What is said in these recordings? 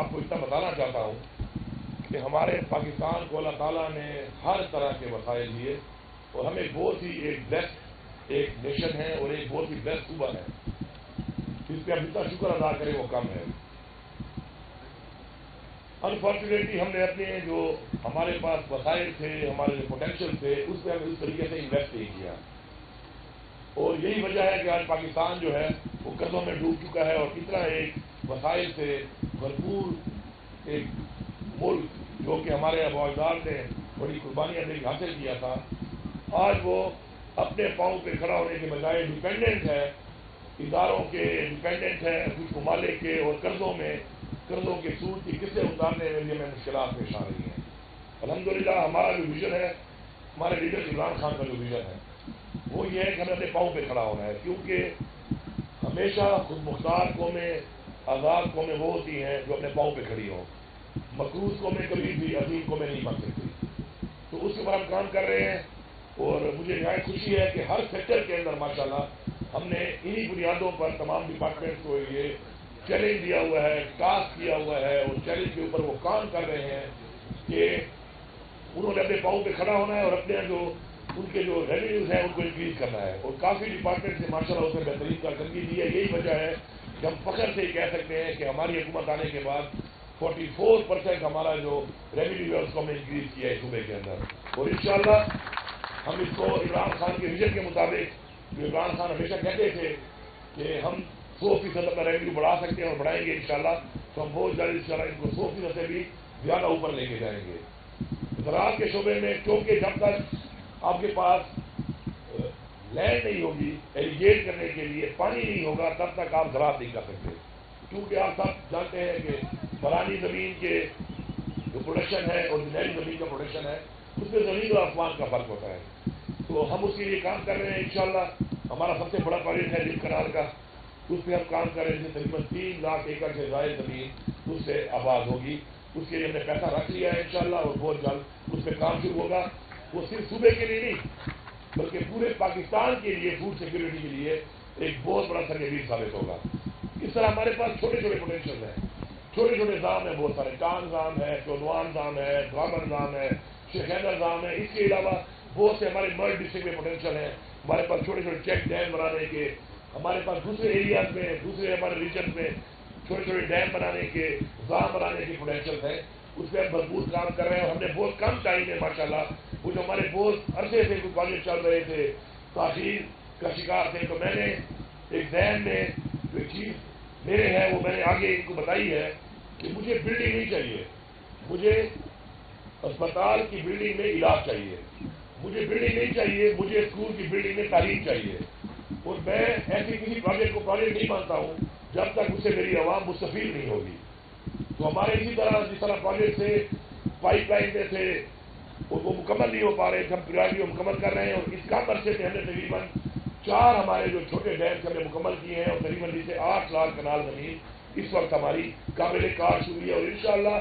آپ کو اتنا بتانا چاہتا ہوں کہ ہمارے پاکستان کو اللہ تعالیٰ نے ہر طرح کے وسائل دیے اور ہمیں بہت ہی ایک بیسٹ ایک نیشن ہے اور ایک بہت ہی بیسٹ صوبہ ہے، جس پہ ہم جتنا شکر ادا کریں وہ کم ہے۔ انفارچونیٹلی ہم نے اپنے جو ہمارے پاس وسائل تھے، ہمارے جو پوٹینشیل تھے، اس پہ ہم اس طریقے سے انویسٹ نہیں کیا، اور یہی وجہ ہے کہ آج پاکستان جو ہے وہ قرضوں میں ڈوب چکا ہے، اور اتنا ایک وسائل سے بھرپور ایک ملک جو کہ ہمارے ابا اجداد نے بڑی قربانیاں دے کے حاصل کیا تھا، آج وہ اپنے پاؤں پہ کھڑا ہونے کے بجائے ڈیپینڈنٹ ہے، اداروں کے ڈیپینڈنٹ ہے، کچھ ممالک کے، اور قرضوں کے سود کی قسطیں اتارنے میں بھی ہمیں مشکلات پیش آ رہی ہیں۔ الحمدللہ ہمارا جو ویژن ہے، ہمارے لیڈر عمران خان کا جو ویژن ہے وہ یہ ہے کہ ہمیں اپنے پاؤں پہ کھڑا ہونا ہے، کیونکہ ہمیشہ خود مختار قومیں، آزاد قومیں وہ ہوتی ہیں جو اپنے پاؤں پہ کھڑی ہوں، مقروض قومیں کبھی بھی عظیم قومیں نہیں بن سکتی۔ تو اس کے بعد ہم کام کر رہے ہیں، اور مجھے نہایت خوشی ہے کہ ہر سیکٹر کے اندر ماشاءاللہ ہم نے انہی بنیادوں پر تمام ڈپارٹمنٹ کو یہ چیلنج دیا ہوا ہے، ٹاسک کیا ہوا ہے، اور چیلنج کے اوپر وہ کام کر رہے ہیں کہ انہوں نے اپنے پاؤں پہ کھڑا ہونا ہے اور اپنے جو ان کے جو ریونیوز ہیں ان کو انکریز کرنا ہے، اور کافی ڈپارٹمنٹ سے ماشاءاللہ اس میں بہترین کارکردگی دی ہے۔ یہی وجہ ہے کہ ہم فخر سے کہہ سکتے ہیں کہ ہماری حکومت آنے کے بعد 44% ہمارا جو ریونیو ہے اس کو ہم نے انکریز کیا ہے صوبے کے اندر، اور انشاءاللہ ہم اس کو عمران خان کے ویژن کے مطابق، جو عمران خان ہمیشہ کہتے تھے کہ ہم 100% اپنا ریونیو بڑھا سکتے ہیں اور بڑھائیں گے انشاءاللہ، تو ہم بہت جلد انشاءاللہ ان کو 100% سے بھی زیادہ اوپر لے کے جائیں گے۔ زراعت کے شعبے میں کیونکہ جب تک آپ کے پاس لینڈ نہیں ہوگی ایریگیٹ کرنے کے لیے، پانی نہیں ہوگا، تب تک آپ زراعت نہیں کر سکتے، کیونکہ آپ سب جانتے ہیں کہ فلانی زمین کے جو پروڈکشن ہے اور نہری زمین کا پروڈکشن ہے اس میں زمین اور آسمان کا فرق ہوتا ہے۔ تو ہم اس کے لیے کام کر رہے ہیں انشاءاللہ۔ ہمارا سب سے بڑا پروجیکٹ ہے نیل کنال کا، اس پہ ہم کام کر رہے ہیں، تقریباً 3 لاکھ ایکڑ سے زائد زمین اس سے آباد ہوگی۔ اس کے لیے ہم نے پیسہ رکھ لیا ہے انشاءاللہ، اور بہت جلد اس پہ کام شروع ہوگا۔ وہ صرف صوبے کے لیے نہیں بلکہ پورے پاکستان کے لیے فوڈ سیکورٹی کے لیے ایک بہت بڑا سرگرمی ثابت ہوگا۔ اس طرح ہمارے پاس چھوٹے چھوٹے پوٹینشیل ہیں، چھوٹے چھوٹے ضام ہیں، بہت سارے ٹان ضام ہے، چودوان ضام ہے، درابر ضام ہے، شیخ حیدر ضام ہے۔ اس کے علاوہ بہت سے ہمارے مرڈ ڈسٹرکٹ میں پوٹینشیل ہیں، ہمارے پاس چھوٹے چھوٹے چیک ڈیم بنانے کے، ہمارے پاس دوسرے ایریاز میں، دوسرے ہمارے ریجن میں چھوٹے چھوٹے ڈیم بنانے کے، ضام بنانے کے پوٹینشیل ہیں۔ اس پہ ہم بھرپور کام کر رہے ہیں، اور ہم نے بہت کم ٹائم میں ماشاءاللہ وہ جو ہمارے بہت عرصے سے کوئی پروجیکٹ چل رہے تھے، تاخیر کا شکار تھے، تو میں نے ایک ذہن میں جو چیز میرے ہے وہ میں نے آگے ان کو بتائی ہے کہ مجھے بلڈنگ نہیں چاہیے، مجھے اسپتال کی بلڈنگ میں علاج چاہیے، مجھے بلڈنگ نہیں چاہیے، مجھے اسکول کی بلڈنگ میں تعلیم چاہیے، اور میں ایسی کسی پروجیکٹ کو پروجیکٹ نہیں مانتا ہوں جب تک اس سے میری عوام مستفید نہیں ہوگی۔ تو ہمارے اسی طرح جس طرح پروجیکٹ سے پائپ لائن میں تھے اور وہ مکمل نہیں ہو پا رہے تھے، ہم پریورٹی کو مکمل کر رہے ہیں، اور اس کام عرصے میں ہم نے تقریباً 4 ہمارے جو چھوٹے ڈیم سے ہم نے مکمل کیے ہیں، اور تقریباً سے 8 لاکھ کنال زمین اس وقت ہماری قابل کاشت ہوئی ہے، اور انشاءاللہ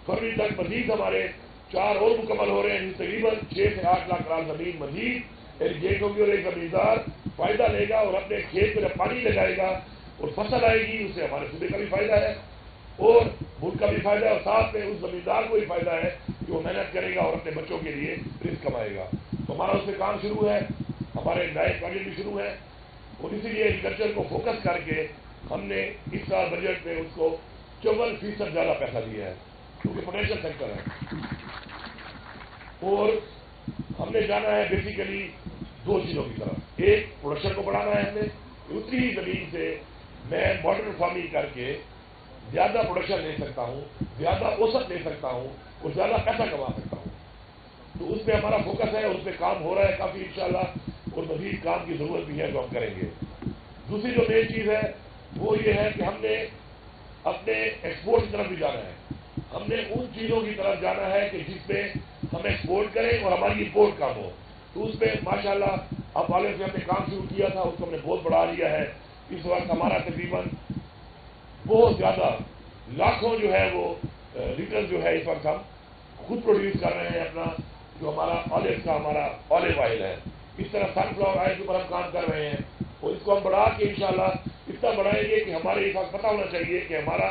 فروری تک مزید ہمارے 4 اور مکمل ہو رہے ہیں، تقریباً 6 سے 8 لاکھ کنال زمین مزید ایریگیٹ ہوگی، اور ایک زمیندار فائدہ لے گا، اور اپنے کھیت میں جب پانی لگائے گا اور فصل آئے گی، اس سے ہمارے صوبے کا بھی فائدہ ہے اور ملک کا بھی فائدہ ہے، اور ساتھ میں اس زمیندار کو بھی فائدہ ہے کہ وہ محنت کرے گا اور اپنے بچوں کے لیے رزق کمائے گا۔ تو ہمارا اس پہ کام شروع ہے، ہمارے نئے پروجیکٹ بھی شروع ہے، اور اسی لیے ایگریکلچر کو فوکس کر کے ہم نے اس سال بجٹ میں اس کو 54% زیادہ پیسہ دیا ہے، کیونکہ پوٹینشیل سیکٹر ہے، اور ہم نے جانا ہے بیسیکلی 2 چیزوں کی طرف۔ ایک، پروڈکشن کو بڑھانا ہے، ہم نے اتنی ہی زمین سے میں ماڈرن فارمنگ کر کے زیادہ پروڈکشن لے سکتا ہوں، زیادہ اوسط لے سکتا ہوں، اور زیادہ پیسہ کما سکتا ہوں۔ تو اس پہ ہمارا فوکس ہے، اس پہ کام ہو رہا ہے کافی انشاءاللہ، اور مزید کام کی ضرورت بھی ہے جو ہم کریں گے۔ دوسری جو مین چیز ہے وہ یہ ہے کہ ہم نے اپنے ایکسپورٹ کی طرف بھی جانا ہے، ہم نے ان چیزوں کی طرف جانا ہے کہ جس پہ ہم ایکسپورٹ کریں اور ہماری امپورٹ کام ہو۔ تو اس پہ ماشاءاللہ اب والے سے ہم نے کام شروع کیا تھا، اس کو ہم نے بہت بڑھا لیا ہے۔ اس وقت ہمارا تقریباً بہت زیادہ لاکھوں جو ہے وہ لیٹر جو ہے اس وقت ہم خود پروڈیوس کر رہے ہیں، اپنا جو ہمارا آلیو کا ہمارا آلیو آئل ہے، اس طرح سن فلاور آئل کے اوپر ہم کام کر رہے ہیں، اور اس کو ہم بڑھا کے انشاءاللہ اتنا بڑھائیں گے کہ ہمارے اس وقت پتہ ہونا چاہیے کہ ہمارا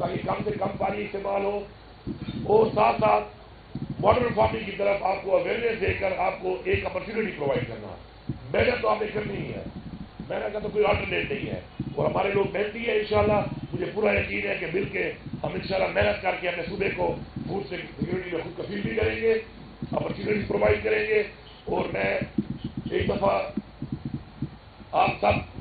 تاکہ کم سے کم پانی استعمال ہو، اور ساتھ ساتھ ماڈرن فارمنگ کی طرف آپ کو اویئرنیس دے کر آپ کو ایک اپرچونیٹی پرووائڈ کرنا۔ محنت تو آپ نے کرنی ہی ہے، محنت کا تو کوئی آلٹرنیٹ نہیں ہے، اور ہمارے لوگ محنتی ہیں انشاءاللہ۔ مجھے پورا یقین ہے کہ مل کے ہم انشاءاللہ محنت کر کے اپنے صوبے کو فوڈ سیکورٹی میں خود کفیل بھی کریں گے، اپرچونیٹی پرووائڈ کریں گے۔ اور میں ایک دفعہ آپ سب